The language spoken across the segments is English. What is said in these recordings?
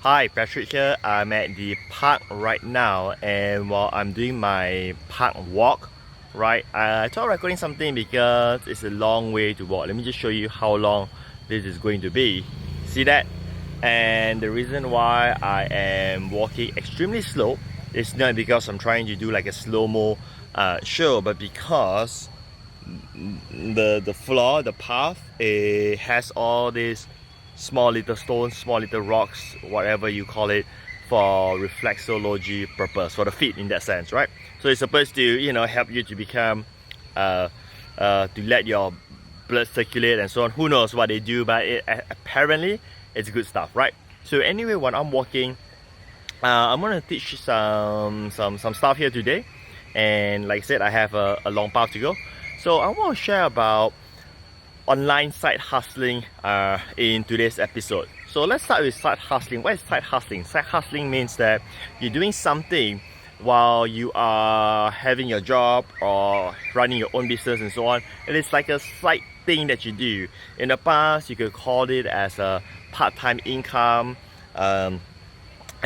Hi, Patrick here. I'm at the park right now, and while I'm doing my park walk, right, I thought recording something because it's a long way to walk. Let me just show you how long this is going to be. See that? And the reason why I am walking extremely slow is not because I'm trying to do like a slow-mo show, but because the floor, the path, it has all these small little stones, small little rocks, whatever you call it, for reflexology purpose, for the feet in that sense, right? So it's supposed to, help you to become, to let your blood circulate and so on. Who knows what they do, but apparently it's good stuff, right? So anyway, when I'm walking, I'm gonna teach some stuff here today, and like I said, I have a long path to go. So I want to share about online side hustling in today's episode. So let's start with side hustling. What is side hustling? Side hustling means that you're doing something while you are having your job or running your own business and so on. It is like a side thing that you do. In the past, you could call it as a part-time income, and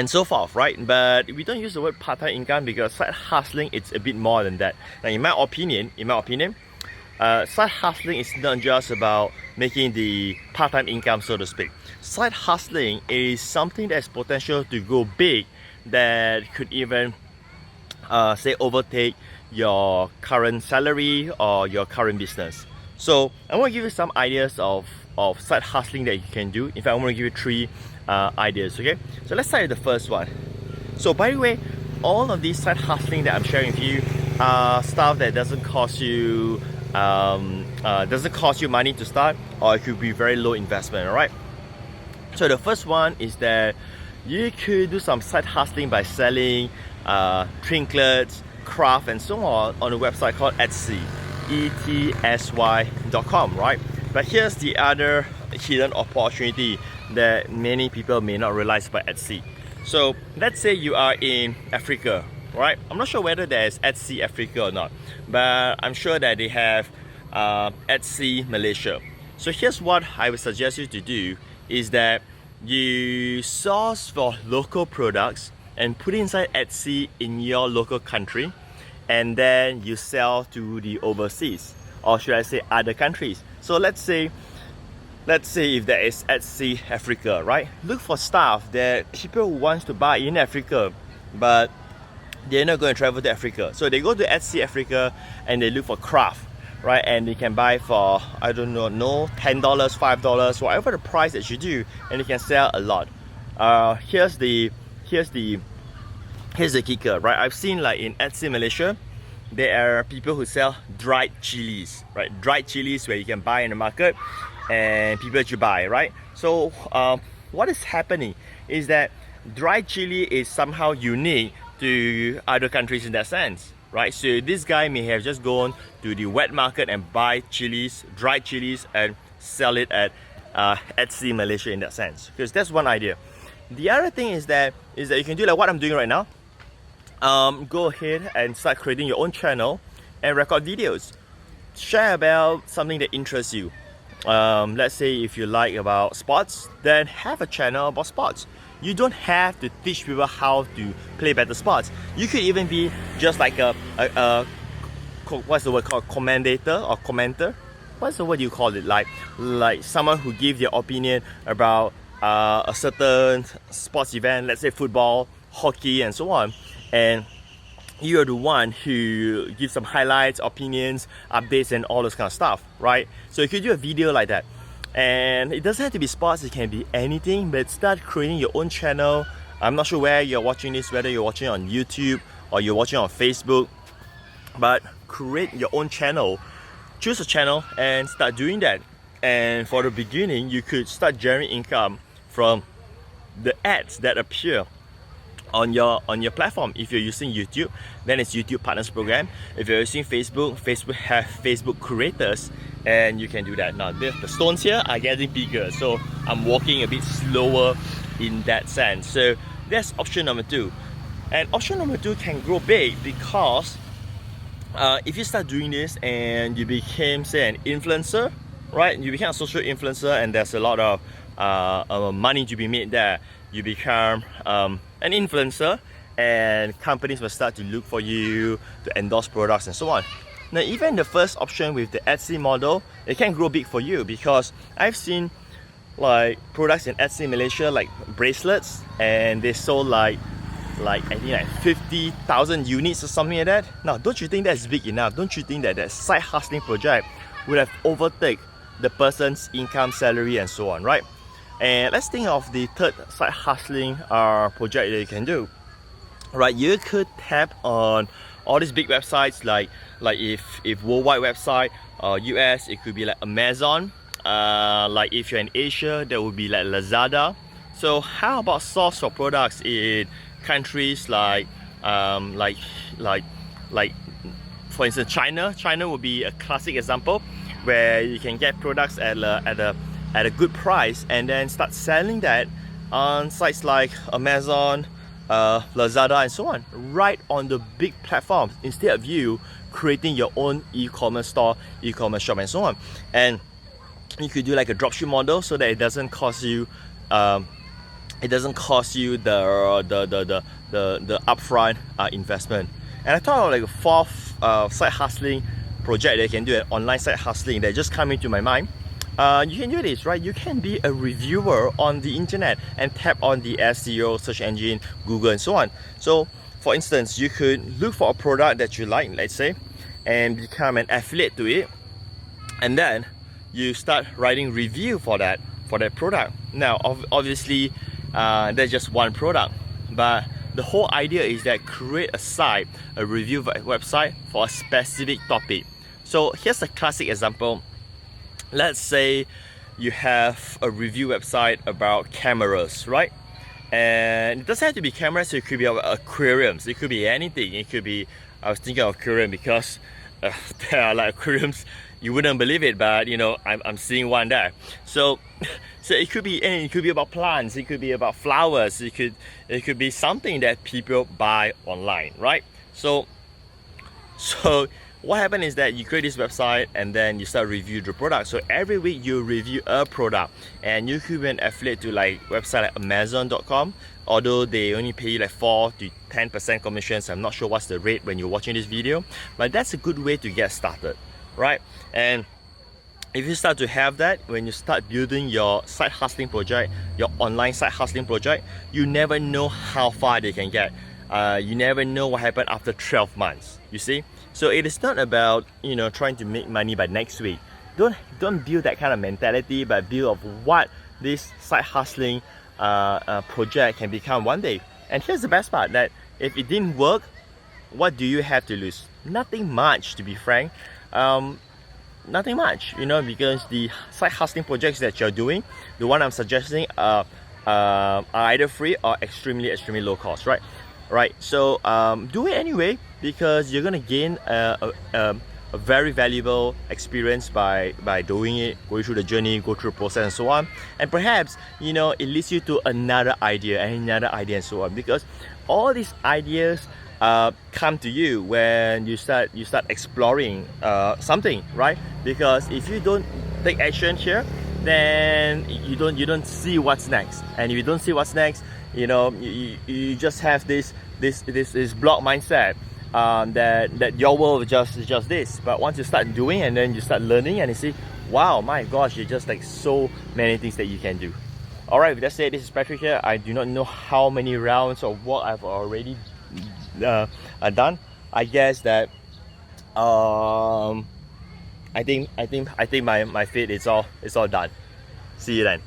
so forth, right? But we don't use the word part-time income because side hustling it's a bit more than that. Now, in my opinion, side hustling is not just about making the part-time income, so to speak. Side hustling is something that has potential to go big, that could even say overtake your current salary or your current business. So I want to give you some ideas of side hustling that you can do. In fact, I want to give you three ideas, okay? So let's start with the first one. So by the way, all of these side hustling that I'm sharing with you are stuff that doesn't cost you money to start, or it could be very low investment, alright? So the first one is that you could do some side hustling by selling trinkets, craft and so on a website called Etsy, etsy.com, right? But here's the other hidden opportunity that many people may not realize about Etsy. So let's say you are in Africa, right? I'm not sure whether there's Etsy Africa or not, but I'm sure that they have Etsy Malaysia. So here's what I would suggest you to do is that you source for local products and put inside Etsy in your local country, and then you sell to the overseas, or should I say other countries. So let's say if there is Etsy Africa, right? Look for stuff that people wants to buy in Africa, but they're not going to travel to Africa. So they go to Etsy Africa and they look for craft, right? And they can buy for, I don't know, $10, $5, whatever the price that you do, and you can sell a lot. Here's the kicker, right? I've seen like in Etsy Malaysia, there are people who sell dried chilies, right? Dried chilies where you can buy in the market and people to buy, right? So what is happening is that dried chili is somehow unique to other countries in that sense, right? So this guy may have just gone to the wet market and buy chilies, dried chilies, and sell it at Etsy Malaysia in that sense. Because that's one idea. The other thing is that you can do like what I'm doing right now. Go ahead and start creating your own channel and record videos. Share about something that interests you. Let's say if you like about sports, then have a channel about sports. You don't have to teach people how to play better sports. You could even be just like a what's the word called, commentator or commenter? What's the word you call it? Like someone who gives their opinion about a certain sports event, let's say football, hockey and so on. And you're the one who gives some highlights, opinions, updates and all those kind of stuff, right? So you could do a video like that. And it doesn't have to be sports, it can be anything, but start creating your own channel. I'm not sure where you're watching this, whether you're watching on YouTube or you're watching on Facebook, but create your own channel. Choose a channel and start doing that. And for the beginning, you could start generating income from the ads that appear on your platform. If you're using YouTube, then it's YouTube Partners Program. If you're using Facebook have Facebook Creators, and you can do that. Now the stones here are getting bigger, so I'm walking a bit slower in that sense. So that's option number 2. And option number 2 can grow big because if you start doing this and you became, say, an influencer, right? You become a social influencer and there's a lot of money to be made there. you become an influencer, and companies will start to look for you to endorse products and so on. Now, even the first option with the Etsy model, it can grow big for you, because I've seen like products in Etsy Malaysia, like bracelets, and they sold like I think like 50,000 units or something like that. Now, don't you think that's big enough? Don't you think that that side hustling project would have overtaken the person's income, salary, and so on, right? And let's think of the third side hustling project that you can do. Right, you could tap on all these big websites, like if worldwide website, US, it could be like Amazon. Like if you're in Asia, that would be like Lazada. So how about source for products in countries like for instance China would be a classic example, where you can get products at a good price and then start selling that on sites like Amazon, Lazada, and so on, right on the big platforms, instead of you creating your own e-commerce store, e-commerce shop, and so on. And you could do like a dropship model, so that it doesn't cost you the upfront investment. And I thought of like a fourth side hustling project that you can do, an online side hustling that just came into my mind. You can do this, right? You can be a reviewer on the internet and tap on the SEO, search engine, Google, and so on. So for instance, you could look for a product that you like, let's say, and become an affiliate to it, and then you start writing review for that product. Now obviously there's just one product, but the whole idea is that create a site, a review website for a specific topic. So here's a classic example. Let's say you have a review website about cameras, right? And it doesn't have to be cameras, it could be aquariums, it could be anything. It could be, I was thinking of aquarium because there are like aquariums, you wouldn't believe it, but you know, I'm seeing one there. So it could be anything. It could be about plants, it could be about flowers, it could be something that people buy online, right? So what happens is that you create this website and then you start review the product. So every week you review a product, and you could be an affiliate to like website like Amazon.com, although they only pay you like 4 to 10% commissions. I'm not sure what's the rate when you're watching this video, but that's a good way to get started, right? And if you start to have that, when you start building your side hustling project, your online side hustling project, you never know how far they can get. You never know what happened after 12 months, you see? So it is not about, you know, trying to make money by next week. Don't build that kind of mentality, but build of what this side hustling project can become one day. And here's the best part, that if it didn't work, what do you have to lose? Nothing much, to be frank. Nothing much, you know, because the side hustling projects that you're doing, the one I'm suggesting, are either free or extremely low cost, right? So do it anyway, because you're gonna gain a very valuable experience by doing it, going through the journey, go through the process, and so on. And perhaps, you know, it leads you to another idea and another idea, and so on, because all these ideas come to you when you start exploring something, right? Because if you don't take action here, then you don't see what's next. And if you don't see what's next, you know, you just have this block mindset, that your world is just this. But once you start doing, and then you start learning, and you see, wow, my gosh, there's just like so many things that you can do. Alright, with that said, this is Patrick here. I do not know how many rounds of work I've already done. I guess that I think my feed is all done. See you then.